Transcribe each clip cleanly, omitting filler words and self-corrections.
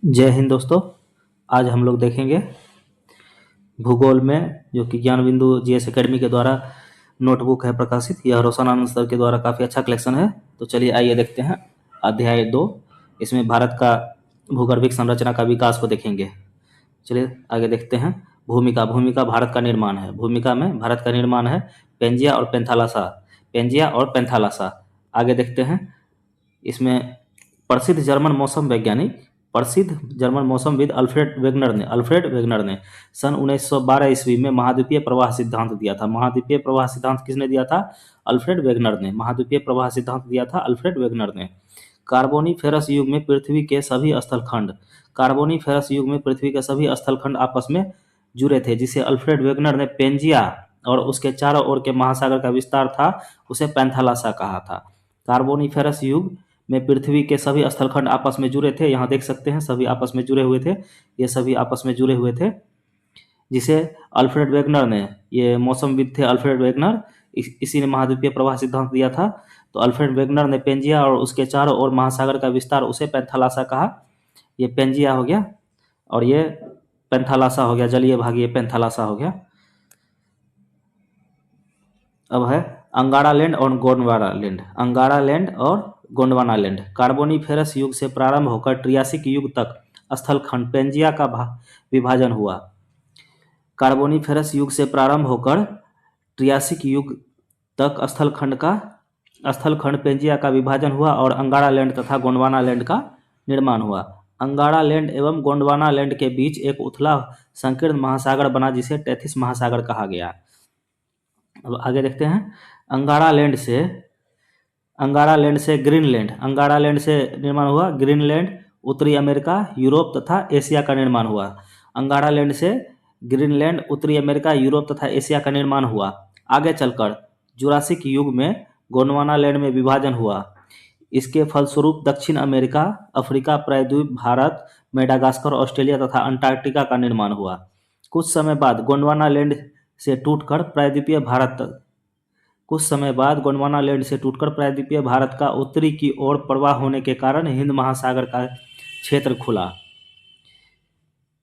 जय हिंद दोस्तों। आज हम लोग देखेंगे भूगोल में, जो कि ज्ञान बिंदु जीएस एकेडमी के द्वारा नोटबुक है प्रकाशित। यह रोशन आनंद सर के द्वारा काफ़ी अच्छा कलेक्शन है। तो चलिए आइए देखते हैं अध्याय 2। इसमें भारत का भूगर्भिक संरचना का विकास को देखेंगे। चलिए आगे देखते हैं। भूमिका भूमिका भारत का निर्माण है। भूमिका में भारत का निर्माण है पेंजिया और पेंथालासा। पेंजिया और पेंथालासा। आगे देखते हैं। इसमें प्रसिद्ध जर्मन मौसमविद अल्फ्रेड वेगनर ने सन 1912 ईस्वी में महाद्वीपीय प्रवाह सिद्धांत दिया था। महाद्वीपीय प्रवाह सिद्धांत किसने दिया था? अल्फ्रेड वेगनर ने। महाद्वीपीय प्रवाह सिद्धांत दिया था अल्फ्रेड वेगनर ने। कार्बोनीफेरस युग में पृथ्वी के सभी स्थलखंड आपस में जुड़े थे, जिसे अल्फ्रेड वेगनर ने पेंजिया और उसके चारों ओर के महासागर का विस्तार था उसे पैंथालासा कहा था। कार्बोनीफेरस युग में पृथ्वी के सभी स्थलखंड आपस में जुड़े थे। यहाँ देख सकते हैं सभी आपस में जुड़े हुए थे। ये सभी आपस में जुड़े हुए थे, जिसे अल्फ्रेड वेगनर ने, ये मौसमविद थे अल्फ्रेड वेगनर, इसी ने महाद्वीपीय प्रवाह सिद्धांत दिया था। तो अल्फ्रेड वेगनर ने पेंजिया और उसके चारों ओर महासागर का विस्तार उसे पैंथालासा कहा। ये पेंजिया हो गया और ये पैंथालासा हो गया, जलीय भाग ये पैंथालासा हो गया। अब है अंगारा लैंड और गोंडवाना लैंड। अंगारा लैंड और गोंडवाना लैंड कार्बोनीफेरस युग से प्रारंभ होकर ट्रियासिक युग तक स्थलखंड पेंजिया का विभाजन हुआ। कार्बोनीफेरस युग से प्रारंभ होकर ट्रियासिक युग तक स्थलखंड पेंजिया का विभाजन हुआ और अंगारा लैंड तथा गोंडवाना लैंड का निर्माण हुआ। अंगारा लैंड एवं गोंडवाना लैंड के बीच एक उथला संकीर्ण महासागर बना, जिसे टेथिस महासागर कहा गया। अब आगे देखते हैं। अंगारा लैंड से ग्रीनलैंड। अंगारा लैंड से निर्माण हुआ ग्रीनलैंड, उत्तरी अमेरिका, यूरोप तथा एशिया का निर्माण हुआ। अंगारा लैंड से ग्रीनलैंड, उत्तरी अमेरिका, यूरोप तथा एशिया का निर्माण हुआ। आगे चलकर जुरासिक युग में गोंडवाना लैंड में विभाजन हुआ। इसके फलस्वरूप दक्षिण अमेरिका, अफ्रीका, प्रायद्वीप, भारत, मेडागास्कर, ऑस्ट्रेलिया तथा अंटार्कटिका का निर्माण हुआ। कुछ समय बाद गोंडवाना लैंड से टूटकर प्रायद्वीपीय भारत का उत्तरी की ओर प्रवाह होने के कारण हिंद महासागर का क्षेत्र खुला।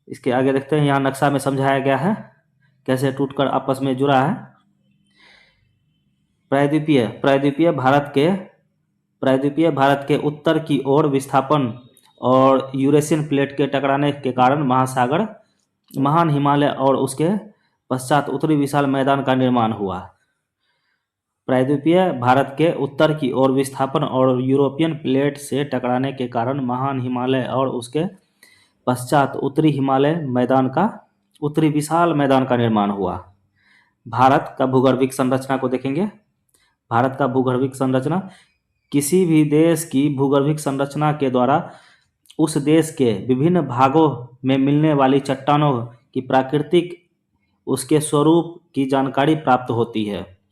इसके आगे देखते हैं। यहाँ नक्शा में समझाया गया है कैसे टूटकर आपस में जुड़ा है। प्रायद्वीपीय भारत के उत्तर की ओर विस्थापन और यूरेशियन प्लेट के टकराने के कारण महान हिमालय और उसके पश्चात उत्तरी विशाल मैदान का निर्माण हुआ। प्रायद्वीपीय भारत के उत्तर की ओर विस्थापन और यूरोपियन प्लेट से टकराने के कारण महान हिमालय और उसके पश्चात उत्तरी विशाल मैदान का निर्माण हुआ। भारत का भूगर्भिक संरचना को देखेंगे। भारत का भूगर्भिक संरचना किसी भी देश की भूगर्भिक संरचना के द्वारा उस देश के विभिन्न भागों में मिलने वाली चट्टानों की प्राकृतिक उसके स्वरूप की जानकारी प्राप्त होती है।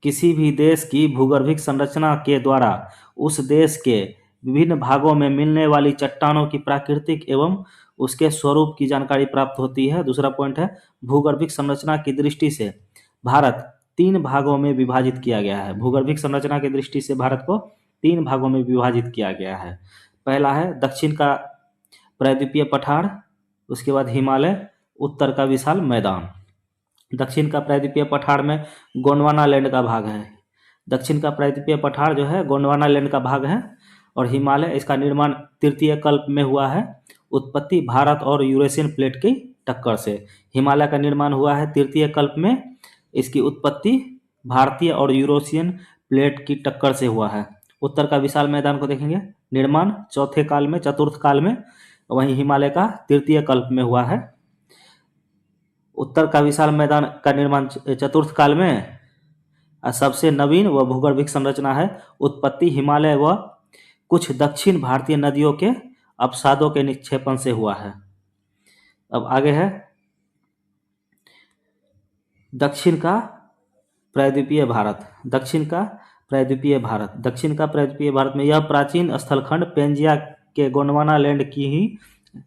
किसी भी देश की भूगर्भिक संरचना के द्वारा उस देश के विभिन्न भागों में मिलने वाली चट्टानों की प्राकृतिक एवं उसके स्वरूप की जानकारी प्राप्त होती है। दूसरा पॉइंट है, भूगर्भिक संरचना की दृष्टि से भारत 3 भागों में विभाजित किया गया है। भूगर्भिक संरचना की दृष्टि से भारत को 3 भागों में विभाजित किया गया है। पहला है दक्षिण का प्रायद्वीपीय पठार, उसके बाद हिमालय, उत्तर का विशाल मैदान। दक्षिण का प्रायद्वीपीय पठार में गोंडवाना लैंड का भाग है। दक्षिण का प्रायद्वीपीय पठार जो है गोंडवाना लैंड का भाग है। और हिमालय, इसका निर्माण तृतीय कल्प में हुआ है। उत्पत्ति भारत और यूरेशियन प्लेट की टक्कर से। हिमालय का निर्माण हुआ है तृतीय कल्प में। इसकी उत्पत्ति भारतीय और यूरोशियन प्लेट की टक्कर से हुआ है। उत्तर का विशाल मैदान को देखेंगे। निर्माण चतुर्थ काल में, वहीं हिमालय का तृतीय कल्प में हुआ है। उत्तर का विशाल मैदान का निर्माण चतुर्थ काल में। सबसे नवीन व भूगर्भिक संरचना है उत्पत्ति हिमालय व कुछ दक्षिण भारतीय नदियों के अपसादों के निक्षेपण से हुआ है। अब आगे है दक्षिण का प्रायद्वीपीय भारत। दक्षिण का प्रायद्वीपीय भारत में यह प्राचीन स्थलखंड पेंजिया के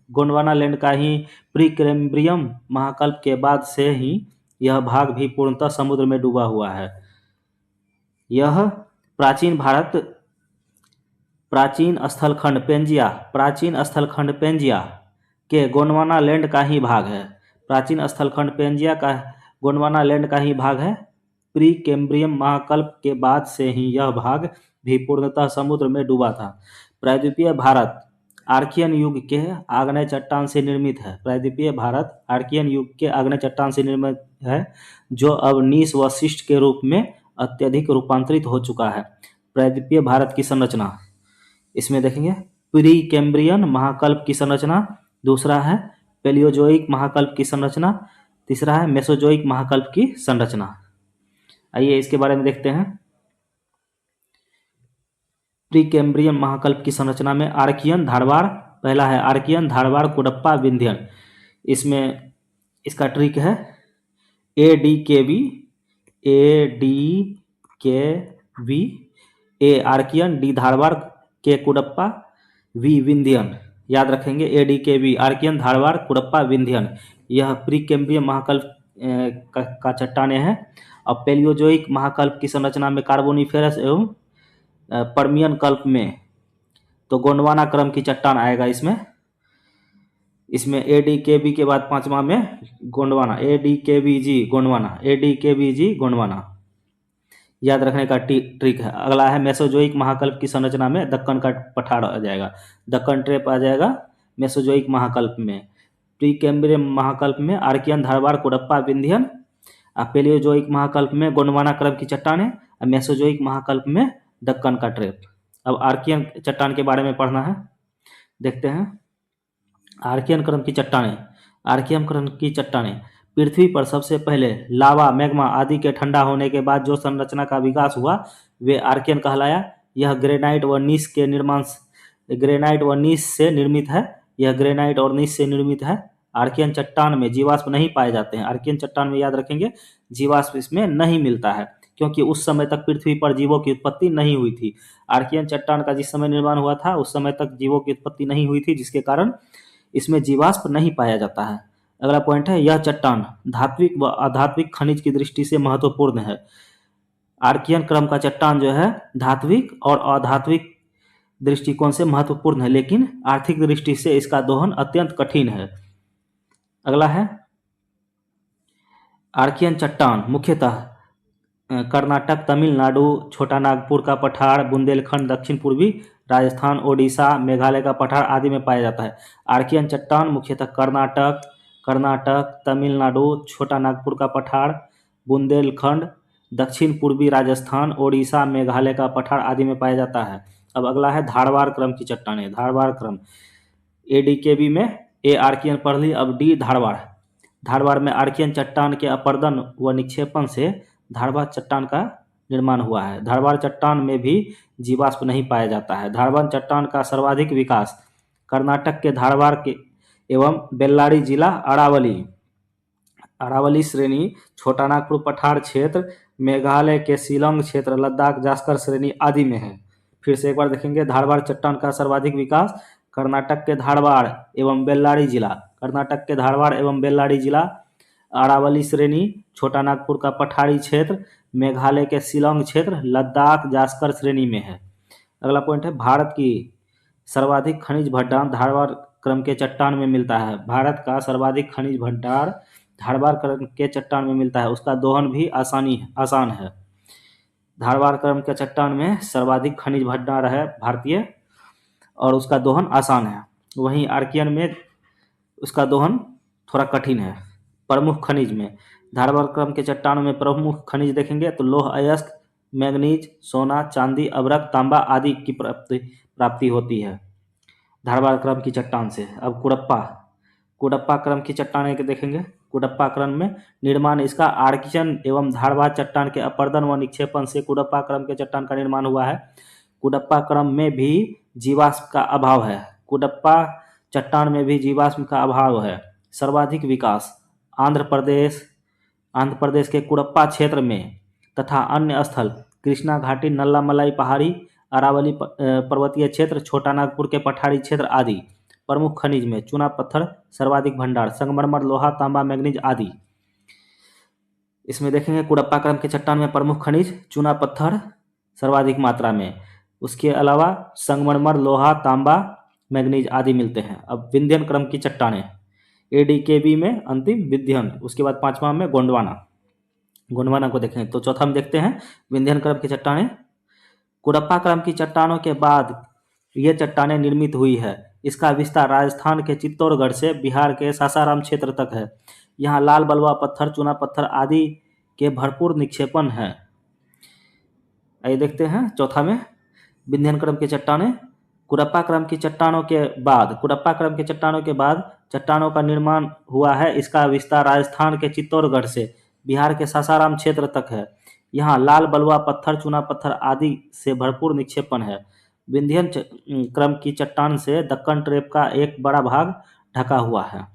गोंडवाना लैंड का ही प्रीकैम्ब्रियम महाकल्प के बाद से ही यह भाग भी पूर्णतः समुद्र में डूबा हुआ है। यह प्राचीन स्थलखंड पेंजिया के गोंडवाना लैंड का ही भाग है। प्राचीन स्थलखंड पेंजिया का गोंडवाना लैंड का ही भाग है। प्री कैम्ब्रियम महाकल्प के बाद से ही यह भाग भी पूर्णतः समुद्र में डूबा था। प्रायद्वीपीय भारत आर्कियन युग के आग्नेय चट्टान से निर्मित है। प्रायद्वीपीय भारत आर्कियन युग के आग्नेय चट्टान से निर्मित है, जो अब नीस व शिस्ट के रूप में अत्यधिक रूपांतरित हो चुका है। प्रायद्वीपीय भारत की संरचना, इसमें देखेंगे प्री कैम्ब्रियन महाकल्प की संरचना, दूसरा है पेलियोजोइक महाकल्प की संरचना, तीसरा है मेसोजोइक महाकल्प की संरचना। आइए इसके बारे में देखते हैं। प्री कैम्ब्रियन महाकल्प की संरचना में आर्कियन धारवाड़, पहला है आर्कियन धारवाड़ कुडप्पा विंध्यन। इसमें इसका ट्रिक है ADKV, ADKV, A Archaean, D Dharwar, K Cuddapah, V Vindhyan. याद रखेंगे ADKV आर्कियन धारवाड़ कुडप्पा विंध्यन। यह प्री कैम्ब्रियन महाकल्प का चट्टाने हैं। और पेलियोजोइक महाकल्प की संरचना में कार्बोनिफेरस एवं पर्मियन कल्प में तो गोंडवाना क्रम की चट्टान आएगा। इसमें ADKV के बाद पांचवा में गोंडवाना, ADKVG गोंडवाना, ADKVG गोंडवाना। याद रखने का ट्रिक है। अगला है मेसोजोइक महाकल्प की संरचना में दक्कन का पठार आ जाएगा, दक्कन ट्रेप आ जाएगा मेसोजोइक महाकल्प में। प्री कैम्ब्रियन महाकल्प में आर्कियन धारवाड़ कुडप्पा विंध्यन, पेलियोजोइक महाकल्प में गोंडवाना क्रम की चट्टानें, मेसोजोइक महाकल्प में दक्कन का ट्रेप। अब आर्कियन चट्टान के बारे में पढ़ना है, देखते हैं। आर्कियन क्रम की चट्टानें, आर्कियन क्रम की चट्टानें पृथ्वी पर सबसे पहले लावा, मैग्मा आदि के ठंडा होने के बाद जो संरचना का विकास हुआ वे आर्कियन कहलाया। यह ग्रेनाइट व नीस के निर्माण, ग्रेनाइट व नीस से निर्मित है। यह ग्रेनाइट और नीस से निर्मित है। आर्कियन चट्टान में जीवाश्म नहीं पाए जाते हैं। आर्कियन चट्टान में याद रखेंगे जीवाश्म इसमें नहीं मिलता है, क्योंकि उस समय तक पृथ्वी पर जीवों की उत्पत्ति नहीं हुई थी। आर्कियन चट्टान का जिस समय निर्माण हुआ था उस समय तक जीवों की उत्पत्ति नहीं हुई थी, जिसके कारण इसमें जीवाश्म नहीं पाया जाता है। अगला पॉइंट है, यह चट्टान धात्विक व अधात्विक खनिज की दृष्टि से महत्वपूर्ण है। आर्कियन क्रम का चट्टान जो है धात्विक और अधात्विक दृष्टिकोण से महत्वपूर्ण है, लेकिन आर्थिक दृष्टि से इसका दोहन अत्यंत कठिन है। अगला है आर्कियन चट्टान मुख्यतः कर्नाटक, तमिलनाडु, छोटा नागपुर का पठार, बुंदेलखंड, दक्षिण पूर्वी राजस्थान, ओडिशा, मेघालय का पठार आदि में पाया जाता है। आर्कियन चट्टान मुख्यतः कर्नाटक, तमिलनाडु, छोटा नागपुर का पठार, बुंदेलखंड, दक्षिण पूर्वी राजस्थान, ओडिशा, मेघालय का पठार आदि में पाया जाता है। अब अगला है धारवाड़ क्रम की चट्टानें। धारवाड़ क्रम ADKV में A आर्कियन पढ़ ली। अब D धारवाड़। धारवाड़ में आर्कियन चट्टान के अपर्दन व निक्षेपण से धारवाड़ चट्टान का निर्माण हुआ है। धारवाड़ चट्टान में भी जीवाश्म नहीं पाया जाता है। धारवाड़ चट्टान का सर्वाधिक विकास कर्नाटक के धारवाड़ के एवं बेल्लारी जिला, अरावली श्रेणी, छोटा नागपुर पठार क्षेत्र, मेघालय के शिलांग क्षेत्र, लद्दाख जास्कर श्रेणी आदि में है। फिर से एक बार देखेंगे, धारवाड़ चट्टान का सर्वाधिक विकास कर्नाटक के धारवाड़ एवं बेल्लारी जिला, कर्नाटक के धारवाड़ एवं बेल्लारी जिला, अरावली श्रेणी, छोटा नागपुर का पठारी क्षेत्र, मेघालय के शिलांग क्षेत्र, लद्दाख जास्कर श्रेणी में है। अगला पॉइंट है, भारत की सर्वाधिक खनिज भंडार धारवाड़ क्रम के चट्टान में मिलता है। भारत का सर्वाधिक खनिज भंडार धारवाड़ क्रम के चट्टान में मिलता है। उसका दोहन भी आसान है। धारवाड़ क्रम के चट्टान में सर्वाधिक खनिज भंडार है भारतीय, और उसका दोहन आसान है। वहीं आर्कियन में उसका दोहन थोड़ा कठिन है। प्रमुख खनिज में धारवाड़ क्रम के चट्टानों में प्रमुख खनिज देखेंगे तो लौह अयस्क, मैग्नीज, सोना, चांदी, अभ्रक, तांबा आदि की प्राप्ति होती है धारवाड़ क्रम की चट्टान से। अब कुडप्पा क्रम की चट्टान के देखेंगे। कुडप्पा क्रम में निर्माण इसका आर्कियन एवं धारवाड़ चट्टान के अपर्दन व निक्षेपण से कुडप्पा क्रम के चट्टान का निर्माण हुआ है। कुडप्पा क्रम में भी जीवाश्म का अभाव है। कुडप्पा चट्टान में भी जीवाश्म का अभाव है। सर्वाधिक विकास आंध्र प्रदेश के कुडप्पा क्षेत्र में तथा अन्य स्थल कृष्णा घाटी, नल्लामलाई पहाड़ी, अरावली पर्वतीय क्षेत्र, छोटा नागपुर के पठारी क्षेत्र आदि। प्रमुख खनिज में चूना पत्थर सर्वाधिक भंडार, संगमरमर, लोहा, तांबा, मैग्नीज आदि। इसमें देखेंगे कुडप्पा क्रम के चट्टान में प्रमुख खनिज चूना पत्थर सर्वाधिक मात्रा में, उसके अलावा संगमरमर, लोहा, तांबा मैग्नीज आदि मिलते हैं। अब विंध्यन क्रम की चट्टानें, ADKB में अंतिम विंध्यन, उसके बाद पांचवा में गोंडवाना। गोंडवाना को देखें तो चौथा में देखते हैं विंध्यन क्रम की चट्टानें। कुडप्पा क्रम की चट्टानों के बाद ये चट्टानें निर्मित हुई है। इसका विस्तार राजस्थान के चित्तौड़गढ़ से बिहार के सासाराम क्षेत्र तक है। यहाँ लाल बलुआ पत्थर, चूना पत्थर आदि के भरपूर निक्षेपण है। आइए देखते हैं चौथा में विंध्यन क्रम की चट्टानें। कुडप्पा क्रम की चट्टानों के बाद चट्टानों का निर्माण हुआ है। इसका विस्तार राजस्थान के चित्तौड़गढ़ से बिहार के सासाराम क्षेत्र तक है। यहाँ लाल बलुआ पत्थर, चूना पत्थर आदि से भरपूर निक्षेपण है। विंध्यन क्रम की चट्टान से दक्कन ट्रेप का एक बड़ा भाग ढका हुआ है।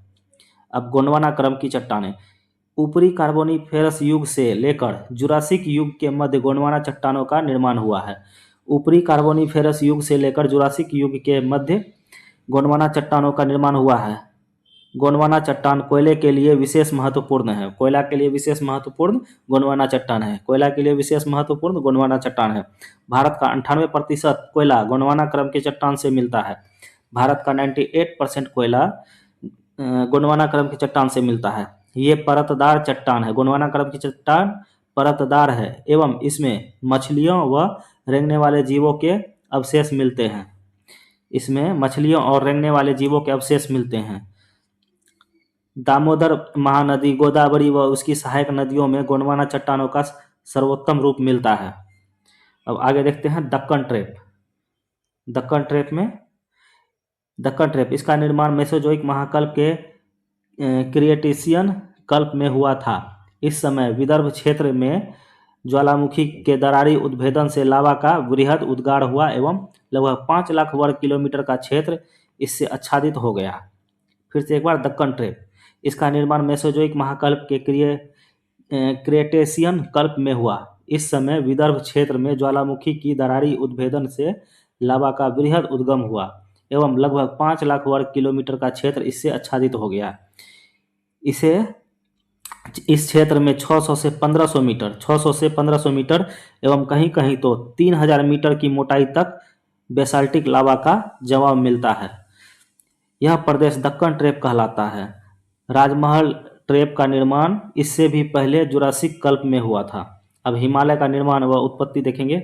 अब गोंडवाना क्रम की चट्टानें, ऊपरी कार्बोनिफेरस युग से लेकर जुरासिक युग के मध्य गोंडवाना चट्टानों का निर्माण हुआ है। ऊपरी कार्बोनिफेरस युग से लेकर जुरासिक युग के मध्य गोंडवाना चट्टानों का निर्माण हुआ है। गोंडवाना चट्टान कोयले के लिए विशेष महत्वपूर्ण है। कोयला के लिए विशेष महत्वपूर्ण गोंडवाना चट्टान है। कोयला के लिए विशेष महत्वपूर्ण गोंडवाना चट्टान है। भारत का 98% कोयला गोंडवाना क्रम के चट्टान से मिलता है। भारत का 98% कोयला गोंडवाना क्रम की चट्टान से मिलता है। ये परतदार चट्टान है। गोंडवाना क्रम की चट्टान परतदार है एवं इसमें मछलियों व रेंगने वाले जीवों के अवशेष मिलते हैं। इसमें मछलियों और रेंगने वाले जीवों के अवशेष मिलते हैं। दामोदर महानदी, गोदावरी व उसकी सहायक नदियों में गोंडवाना चट्टानों का सर्वोत्तम रूप मिलता है। अब आगे देखते हैं दक्कन ट्रेप। दक्कन ट्रेप इसका निर्माण मेसोजोइक महाकल्प के क्रिएटेशियन कल्प में हुआ था। इस समय विदर्भ क्षेत्र में ज्वालामुखी के दरारी उद्भेदन से लावा का वृहद उद्गार हुआ एवं लगभग 5 लाख वर्ग किलोमीटर का क्षेत्र इससे आच्छादित हो गया। फिर से एक बार दक्कन ट्रेप, इसका निर्माण मेसोजोइक महाकल्प के क्रिएटेशियन कल्प में हुआ। इस समय विदर्भ क्षेत्र में ज्वालामुखी की दरारी उद्भेदन से लावा का वृहद उद्गम हुआ एवं लगभग 5 लाख वर्ग किलोमीटर का क्षेत्र इससे आच्छादित हो गया। इस क्षेत्र में 600 से 1500 मीटर एवं कहीं कहीं तो 3000 मीटर की मोटाई तक बेसाल्टिक लावा का जमाव मिलता है। यह प्रदेश दक्कन ट्रेप कहलाता है। राजमहल ट्रेप का निर्माण इससे भी पहले जुरासिक कल्प में हुआ था। अब हिमालय का निर्माण व उत्पत्ति देखेंगे।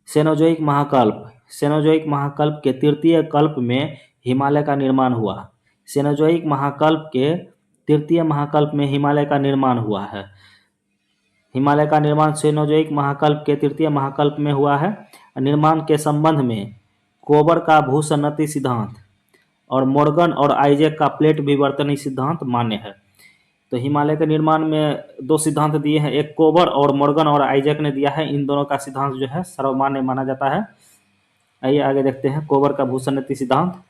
सेनोजोइक महाकल्प के तृतीय कल्प में हिमालय का निर्माण हुआ। सेनोजोइक महाकल्प के तृतीय महाकल्प में हिमालय का निर्माण हुआ है। हिमालय का निर्माण सेनोजोइक महाकल्प के तृतीय महाकल्प में हुआ है। निर्माण के संबंध में कोबर का भूसन्नति सिद्धांत और मोर्गन और आइजैक का प्लेट विवर्तनी सिद्धांत मान्य है। तो हिमालय के निर्माण में 2 सिद्धांत दिए हैं, एक कोबर और मोर्गन और आइजैक ने दिया है। इन दोनों का सिद्धांत जो है सर्वमान्य माना जाता है। आइए आगे देखते हैं कोबर का भूसन्नति सिद्धांत।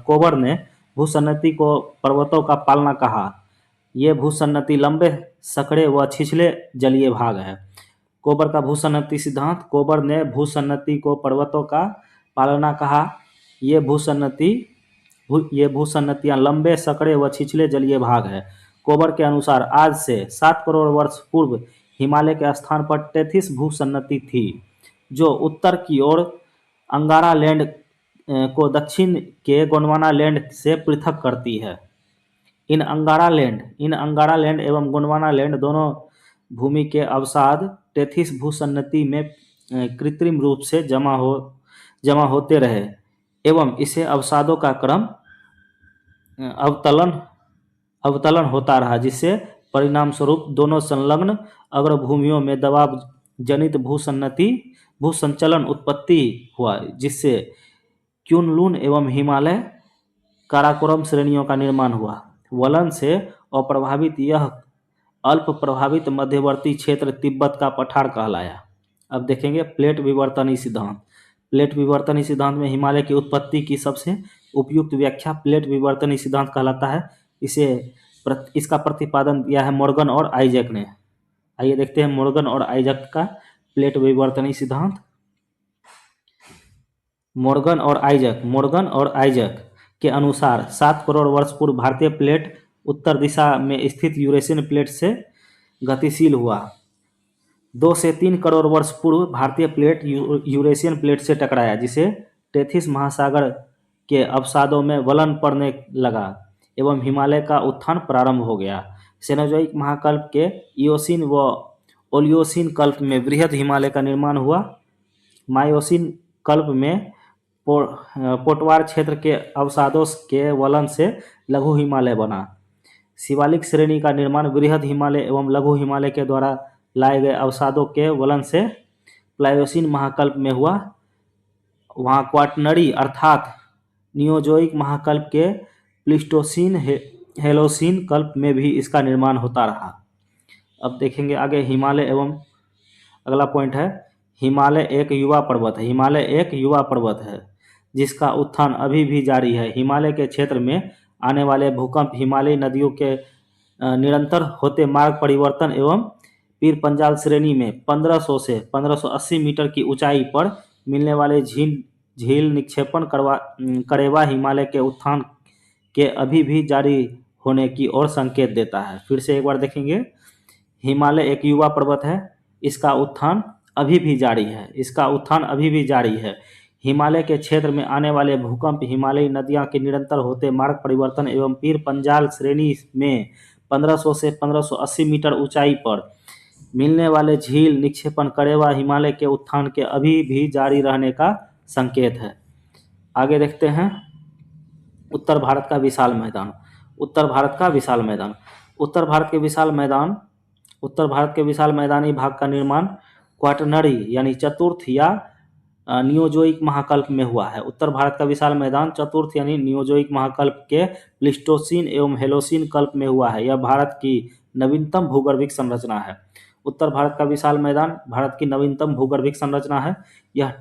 कोबर ने भूसन्नति को पर्वतों का पालना कहा। ये भूसन्नति लंबे, सकड़े व छिछले जलीय भाग है। कोबर का भूसन्नति सिद्धांत, कोबर ने भूसन्नति को पर्वतों का पालना कहा। ये भूसन्नतियां लंबे, सकड़े व छिछले जलीय भाग है। कोबर के अनुसार आज से 7 करोड़ वर्ष पूर्व हिमालय के स्थान पर टेथिस भूसन्नति थी, जो उत्तर की ओर अंगारा लैंड को दक्षिण के गोंडवाना लैंड से पृथक करती है। इन अंगारा लैंड एवं गोंडवाना लैंड दोनों भूमि के अवसाद टेथिस भूसन्नति में कृत्रिम रूप से जमा होते रहे एवं इसे अवसादों का क्रम अवतलन होता रहा, जिससे परिणाम स्वरूप दोनों संलग्न अग्रभूमियों में दबाव जनित भूसंचलन उत्पत्ति हुआ, जिससे क्युनलुन एवं हिमालय काराकोरम श्रेणियों का निर्माण हुआ। वलन से अप्रभावित यह अल्प प्रभावित मध्यवर्ती क्षेत्र तिब्बत का पठार कहलाया। अब देखेंगे प्लेट विवर्तनी सिद्धांत में हिमालय की उत्पत्ति की सबसे उपयुक्त व्याख्या प्लेट विवर्तनी सिद्धांत कहलाता है। इसका प्रतिपादन दिया है मोर्गन और आइजैक ने। आइए देखते हैं मोर्गन और आइजैक का प्लेट विवर्तनी सिद्धांत। मोर्गन और आइजैक के अनुसार 7 करोड़ वर्ष पूर्व भारतीय प्लेट उत्तर दिशा में स्थित यूरेशियन प्लेट से गतिशील हुआ। 2 से 3 करोड़ वर्ष पूर्व भारतीय प्लेट यूरेशियन प्लेट से टकराया, जिसे टेथिस महासागर के अवसादों में वलन पड़ने लगा एवं हिमालय का उत्थान प्रारंभ हो गया। सेनोजोइक महाकल्प के इयोसीन व ओलियोसीन कल्प में वृहद हिमालय का निर्माण हुआ। मायोसीन कल्प में पोटवार क्षेत्र के अवसादों के वलन से लघु हिमालय बना। शिवालिक श्रेणी का निर्माण वृहद हिमालय एवं लघु हिमालय के द्वारा लाए गए अवसादों के वलन से प्लायोसीन महाकल्प में हुआ। वहाँ क्वाटरनरी अर्थात नियोजोइक महाकल्प के प्लीस्टोसीन हेलोसीन कल्प में भी इसका निर्माण होता रहा। अब देखेंगे आगे हिमालय एवं अगला पॉइंट है हिमालय एक युवा पर्वत है। हिमालय एक युवा पर्वत है जिसका उत्थान अभी भी जारी है। हिमालय के क्षेत्र में आने वाले भूकंप हिमालयी नदियों के निरंतर होते मार्ग परिवर्तन एवं पीर पंजाल श्रेणी में 1500 से 1580 मीटर की ऊंचाई पर मिलने वाले झील निक्षेपण करेवा हिमालय के उत्थान के अभी भी जारी होने की ओर संकेत देता है। फिर से एक बार देखेंगे हिमालय एक युवा पर्वत है, इसका उत्थान अभी भी जारी है। इसका उत्थान अभी भी जारी है। हिमालय के क्षेत्र में आने वाले भूकंप हिमालयी नदियां के निरंतर होते मार्ग परिवर्तन एवं पीर पंजाल श्रेणी में 1500 से 1580 मीटर ऊंचाई पर मिलने वाले झील निक्षेपण करेवा हिमालय के उत्थान के अभी भी जारी रहने का संकेत है। आगे देखते हैं उत्तर भारत का विशाल मैदान। उत्तर भारत का विशाल मैदान। उत्तर भारत के विशाल मैदानी भाग का निर्माण क्वाटरनरी यानी चतुर्थ या नियोजोइक महाकल्प में हुआ है। उत्तर भारत का विशाल मैदान चतुर्थ यानी नियोजोइक महाकल्प के प्लीस्टोसीन एवं हेलोसीन कल्प में हुआ है। यह भारत की नवीनतम भूगर्भिक संरचना है। उत्तर भारत का विशाल मैदान भारत की नवीनतम भूगर्भिक संरचना है। यह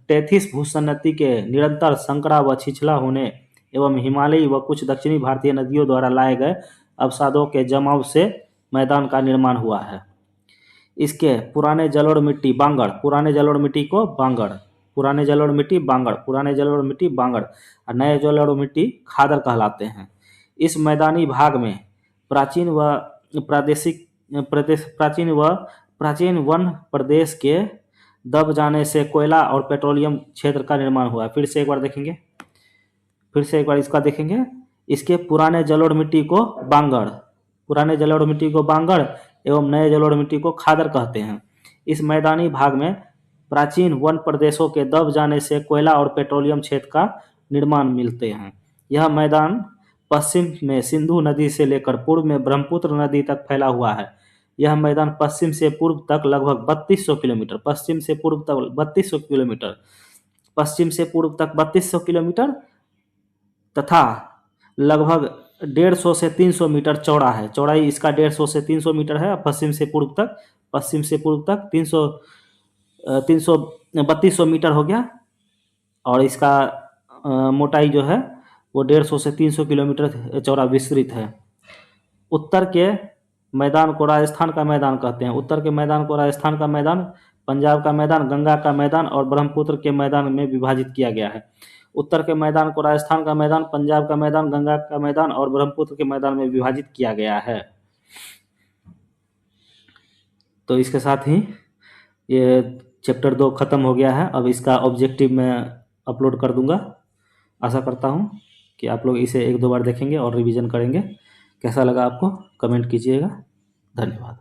टेथिस भूसन्नति के निरंतर संकरा व छिछला होने एवं हिमालयी व कुछ दक्षिणी भारतीय नदियों द्वारा लाए गए अवसादों के जमाव से मैदान का निर्माण हुआ है। इसके पुराने जलोढ़ मिट्टी बांगड़, पुराने जलोढ़ मिट्टी को बांगड़, पुराने जलोढ़ मिट्टी बांगड़, पुराने जलोढ़ मिट्टी बांगड़ और नए जलोढ़ मिट्टी खादर कहलाते हैं। इस मैदानी भाग में प्राचीन वन प्रदेश के दब जाने से कोयला और पेट्रोलियम क्षेत्र का निर्माण हुआ है। फिर से एक बार इसका देखेंगे। इसके पुराने जलोढ़ मिट्टी को बांगड़, पुराने जलोढ़ मिट्टी को बांगड़ एवं नए जलोढ़ मिट्टी को खादर कहते हैं। इस मैदानी भाग में प्राचीन वन प्रदेशों के दब जाने से कोयला और पेट्रोलियम क्षेत्र का निर्माण मिलते हैं। यह मैदान पश्चिम में सिंधु नदी से लेकर पूर्व में ब्रह्मपुत्र नदी तक फैला हुआ है। यह मैदान पश्चिम से पूर्व तक लगभग 3200 किलोमीटर, पश्चिम से पूर्व तक 3200 किलोमीटर, पश्चिम से पूर्व तक 3200 किलोमीटर तथा लगभग 150 से 300 मीटर चौड़ा है। चौड़ाई इसका 150 से 300 मीटर है। पश्चिम से पूर्व तक 3200 मीटर हो गया और इसका मोटाई जो है वो 150 से 300 किलोमीटर चौड़ा विस्तृत है। उत्तर के मैदान को राजस्थान का मैदान कहते हैं। उत्तर के मैदान को राजस्थान का मैदान, पंजाब का मैदान, गंगा का मैदान और ब्रह्मपुत्र के मैदान में विभाजित किया गया है। उत्तर के मैदान को राजस्थान का मैदान, पंजाब का मैदान, गंगा का मैदान और ब्रह्मपुत्र के मैदान में विभाजित किया गया है। तो इसके साथ ही ये चैप्टर 2 खत्म हो गया है। अब इसका ऑब्जेक्टिव मैं अपलोड कर दूंगा। आशा करता हूँ कि आप लोग इसे 1-2 बार देखेंगे और रिवीजन करेंगे। कैसा लगा आपको कमेंट कीजिएगा। धन्यवाद।